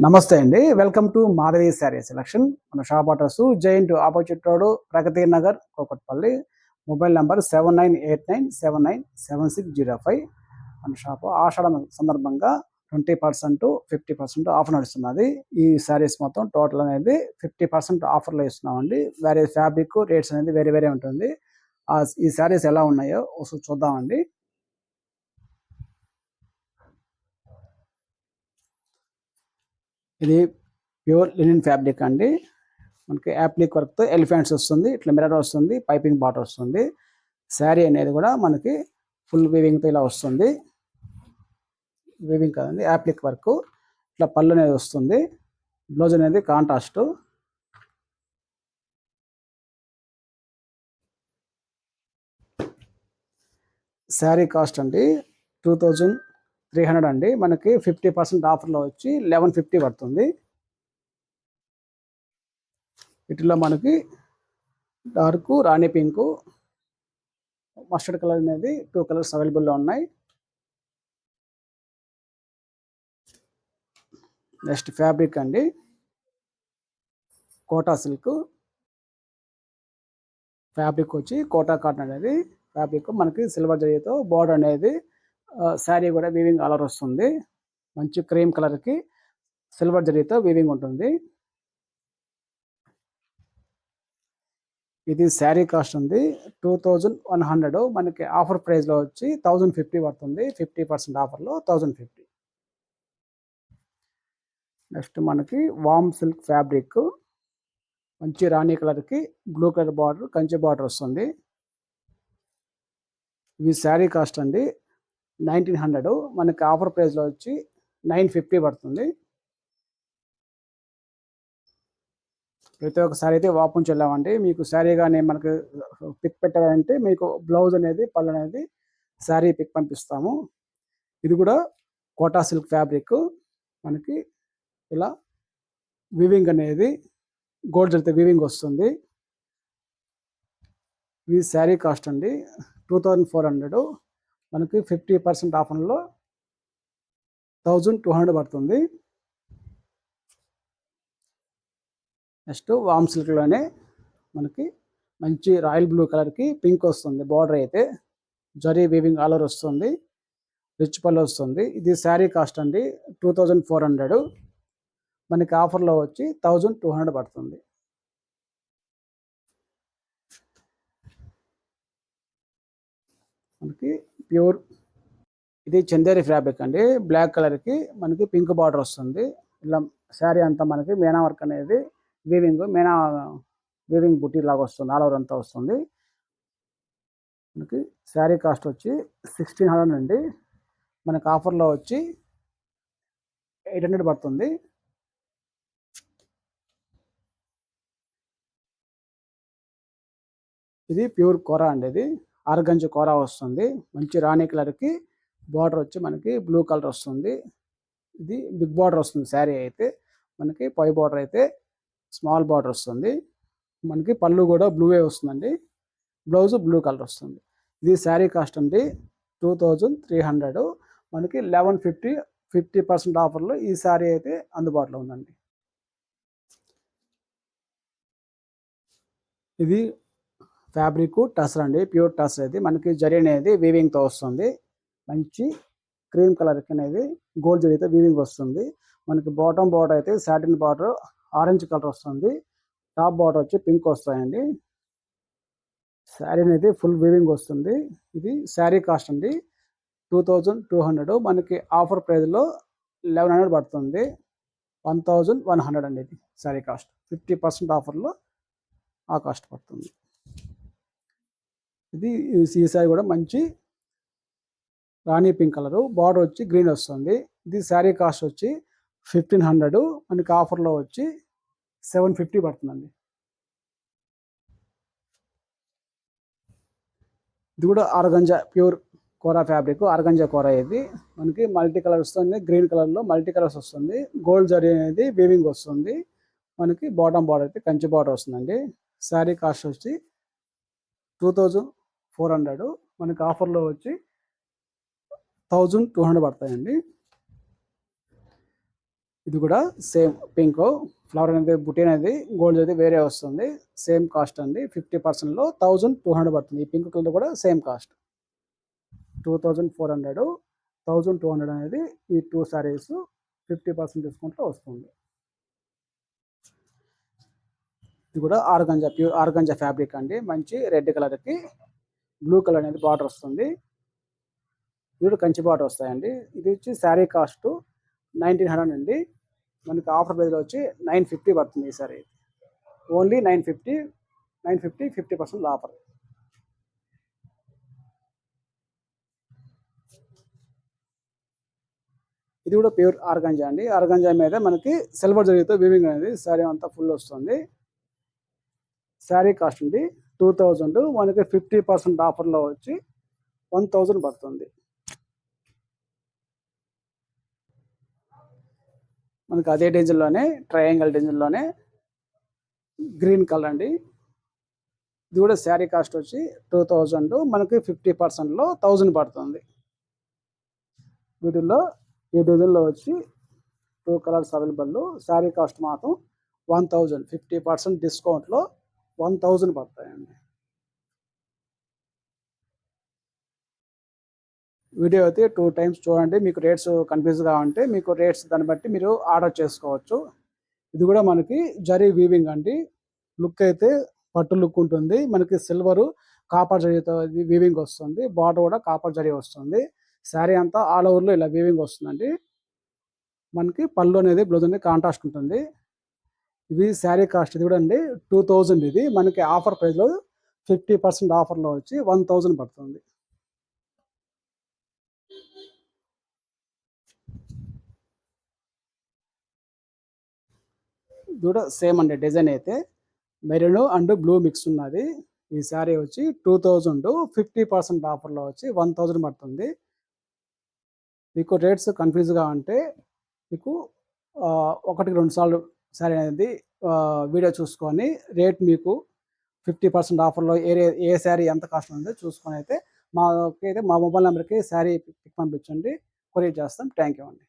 నమస్తే అండి. Welcome to Madhavi sari selection. మన shop address giant opposite road, Pragathi Nagar, Kukatpally. Mobile number 7989797605. మన షాప్ ఆషాఢం సందర్భంగా 20%, 50% ఆఫర్ నడుస్తున్నది. ఈ శారీస్ మొత్తం టోటల్ అనేది 50% ఆఫర్‌లో ఇస్తున్నామండి. వేరే ఫ్యాబ్రిక్ రేట్స్ అనేది వేరే వేరే ఉంటుంది. ఈ శారీస్ ఎలా ఉన్నాయో ఒకసారి చూద్దామండి. ఇది ప్యూర్ లినెన్ ఫ్యాబ్రిక్ అండి. మనకి యాప్లిక్ వర్క్‌తో ఎలిఫెంట్స్ వస్తుంది. ఇట్లా మిర్రర్ వస్తుంది. పైపింగ్ బార్డర్ వస్తుంది. శారీ అనేది కూడా మనకి ఫుల్ వీవింగ్‌తో ఇలా వస్తుంది. వీవింగ్ కాదండి, యాప్లిక్ వర్క్. ఇట్లా పళ్ళు అనేది వస్తుంది. బ్లౌజ్ అనేది కాంట్రాస్ట్. శారీ కాస్ట్ అండి 2300 అండి. మనకి 50% ఆఫర్లో వచ్చి 1150 పడుతుంది. వీటిలో మనకి డార్క్ రాణి పింక్, మస్టర్డ్ కలర్ అనేది 2 కలర్స్ అవైలబుల్లో ఉన్నాయి. నెక్స్ట్ ఫ్యాబ్రిక్ అండి, కోటా సిల్క్ ఫ్యాబ్రిక్ వచ్చి కోటా కాటన్ అనేది ఫ్యాబ్రిక్. మనకి సిల్వర్ జరీతో బోర్డర్ అనేది శారీ కూడా వీవింగ్ కలర్ వస్తుంది. మంచి క్రీమ్ కలర్కి సిల్వర్ జరీతో వీవింగ్ ఉంటుంది. ఇది శారీ కాస్ట్ ఉంది 2100. మనకి ఆఫర్ ప్రైస్లో వచ్చి 1050 పడుతుంది. 50% ఆఫర్లో 1050. నెక్స్ట్ మనకి వామ్ సిల్క్ ఫ్యాబ్రిక్, మంచి రాణి కలర్కి blue colour border, Kanchi border వస్తుంది. ఇవి శారీ కాస్ట్ అండి 1900. మనకి ఆఫర్ ప్రైస్లో వచ్చి 950 పడుతుంది. ప్రతి ఒక్క శారీ అయితే ఓపెన్ చెల్లామండి. మీకు శారీ కానీ మనకు పిక్ పెట్టాలంటే మీకు బ్లౌజ్ అనేది పళ్ళు అనేది శారీ పిక్ పంపిస్తాము. ఇది కూడా కోటా సిల్క్ ఫ్యాబ్రిక్. మనకి ఇలా వీవింగ్ అనేది గోల్డ్ జరిగితే వీవింగ్ వస్తుంది. ఇది శారీ కాస్ట్ అండి 2400. మనకి 50% ఆఫర్లో 1200 పడుతుంది. నెక్స్ట్ వామ్ సిల్క్లోనే మనకి మంచి రాయల్ బ్లూ కలర్కి పింక్ వస్తుంది. బార్డర్ అయితే జరీ వీవింగ్ ఆల్ ఓవర్ వస్తుంది. రిచ్ పళ్ళు వస్తుంది. ఇది శారీ కాస్ట్ అండి 2400. మనకి ఆఫర్లో వచ్చి 1200 పడుతుంది. మనకి ప్యూర్ ఇది చందేరి ఫ్యాబ్రిక్ అండి. బ్లాక్ కలర్కి మనకి పింక్ బార్డర్ వస్తుంది. ఇలా శారీ అంతా మనకి మీనా వర్క్ అనేది మీనా వీవింగ్ బుట్టి లాగా వస్తుంది. ఆల్ ఓవర్ అంతా వస్తుంది. మనకి శారీ కాస్ట్ వచ్చి 1600 అండి. మనకి ఆఫర్లో వచ్చి 800 పడుతుంది. ఇది ప్యూర్ కోరా అండి. ఇది ఆర్గంజ్ కోరా వస్తుంది. మంచి రాణి కలర్కి బార్డర్ వచ్చి మనకి బ్లూ కలర్ వస్తుంది. ఇది బిగ్ బార్డర్ వస్తుంది. శారీ అయితే మనకి పై బార్డర్ అయితే స్మాల్ బార్డర్ వస్తుంది. మనకి పళ్ళు కూడా బ్లూవే వస్తుందండి. బ్లౌజ్ బ్లూ కలర్ వస్తుంది. ఇది శారీ కాస్ట్ అండి 2300. మనకి 1150. 50% ఆఫర్లో ఈ శారీ అయితే అందుబాటులో ఉందండి. ఇది ఫ్యాబ్రిక్ టసర్ అండి. ప్యూర్ టసర్ ఇది. మనకి జరీ అనేది వీవింగ్తో వస్తుంది. మంచి క్రీమ్ కలర్కి అనేది గోల్డ్ జరీతో వీవింగ్ వస్తుంది. మనకి బాటమ్ బార్డర్ అయితే సాటిన్ బార్డర్ ఆరెంజ్ కలర్ వస్తుంది. టాప్ బార్డర్ వచ్చి పింక్ వస్తాయండి. శారీ అనేది ఫుల్ వీవింగ్ వస్తుంది. ఇది శారీ కాస్ట్ అండి 2200. మనకి ఆఫర్ ప్రైస్లో 1100 పడుతుంది. 1100 అండి. ఇది శారీ కాస్ట్ 50% ఆఫర్లో ఆ కాస్ట్ పడుతుంది. ఇది ఈ శారీ కూడా మంచి రాణి పింక్ కలరు, బార్డర్ వచ్చి గ్రీన్ వస్తుంది. ఇది శారీ కాస్ట్ వచ్చి 1500. మనకి ఆఫర్లో వచ్చి 750 పడుతుందండి. ఇది కూడా ఆర్గంజా ప్యూర్ కోరా ఫ్యాబ్రిక్. ఆర్గంజా కోరా ఇది మనకి మల్టీ కలర్ వస్తుంది. గ్రీన్ కలర్లో మల్టీ కలర్స్ వస్తుంది. గోల్డ్ జరీ అనేది వీవింగ్ వస్తుంది. మనకి బాటమ్ బార్డర్ అయితే కంచి బార్డర్ వస్తుందండి. శారీ కాస్ట్ వచ్చి 2400. మనకి ఆఫర్లో వచ్చి 1200 పడతాయండి. ఇది కూడా సేమ్ పింక్ ఫ్లవర్ అనేది బుటీ అనేది గోల్డ్ అయితే వేరే వస్తుంది. సేమ్ కాస్ట్ అండి. 50%లో 1200 పడుతుంది. ఈ పింక్ కలర్ కూడా సేమ్ కాస్ట్ 2400, 1200 అనేది ఈ 2 సారీస్ 50% డిస్కౌంట్లో వస్తుంది. ఇది కూడా ఆర్గంజా, ప్యూర్ ఆర్గంజా ఫ్యాబ్రిక్ అండి. మంచి రెడ్ కలర్కి బ్లూ కలర్ అనేది బార్డర్ వస్తుంది. ఇది కూడా కంచి బార్డర్ వస్తాయండి. ఇది వచ్చి శారీ కాస్ట్ 1900 అండి. మనకి ఆఫర్ ప్రైస్లో వచ్చి 950 పడుతుంది ఈ సారీ. Only 950 50% offer. ఇది కూడా ప్యూర్ ఆర్గంజా అండి. ఆర్గంజా మీద మనకి సిల్వర్ జరీతో వీవింగ్ అనేది శారీ అంతా ఫుల్ వస్తుంది. శారీ కాస్ట్ అండి 2000, మనకి 50% ఆఫర్లో వచ్చి 1000 పడుతుంది. మనకి అదే డిజైన్లోనే ట్రయాంగిల్ డిజైన్లోనే గ్రీన్ కలర్ అండి. ఇది కూడా శారీ కాస్ట్ వచ్చి 2000, మనకి 50%లో 1000 పడుతుంది. వీటిల్లో ఈ డిజైన్లో వచ్చి 2 కలర్స్ అవైలబుల్. శారీ కాస్ట్ మాత్రం 1000, 50% డిస్కౌంట్లో 1000 పడతాయండి. వీడియో అయితే 2 టైమ్స్ చూడండి. మీకు రేట్స్ కన్ఫ్యూజ్గా ఉంటే మీకు రేట్స్ దాన్ని బట్టి మీరు ఆర్డర్ చేసుకోవచ్చు. ఇది కూడా మనకి జరీ వీవింగ్ అండి. లుక్ అయితే పట్టు లుక్ ఉంటుంది. మనకి సిల్వరు కాపర్ జరీతో వీవింగ్ వస్తుంది. బార్డర్ కూడా కాపర్ జరీ వస్తుంది. శారీ అంతా ఆల్ ఓవర్లో ఇలా వీవింగ్ వస్తుందండి. మనకి పళ్ళు అనేది బ్లౌజ్ అనేది కాంట్రాస్ట్ ఉంటుంది. ఇవి శారీ కాస్ట్ ఇది కూడా అండి 2000. ఇది మనకి ఆఫర్ ప్రైస్లో 50% ఆఫర్లో వచ్చి 1000 పడుతుంది. ఇది కూడా సేమ్ అండి. డిజైన్ అయితే మెరూన్ అండ్ బ్లూ మిక్స్ ఉన్నది. ఈ శారీ వచ్చి 2000, 50% ఆఫర్లో వచ్చి 1000 పడుతుంది. మీకు రేట్స్ కన్ఫ్యూజ్గా ఉంటే మీకు 1-2 సార్లు శారీ అనేది వీడియో చూసుకొని రేట్ మీకు 50% ఆఫర్లో ఏ శారీ ఎంత కాస్ట్ ఉందో చూసుకొని అయితే మా మొబైల్ నెంబర్కి శారీ పిక్ పంపించండి. కొరియర్ చేస్తాం. థ్యాంక్ యూ అండి.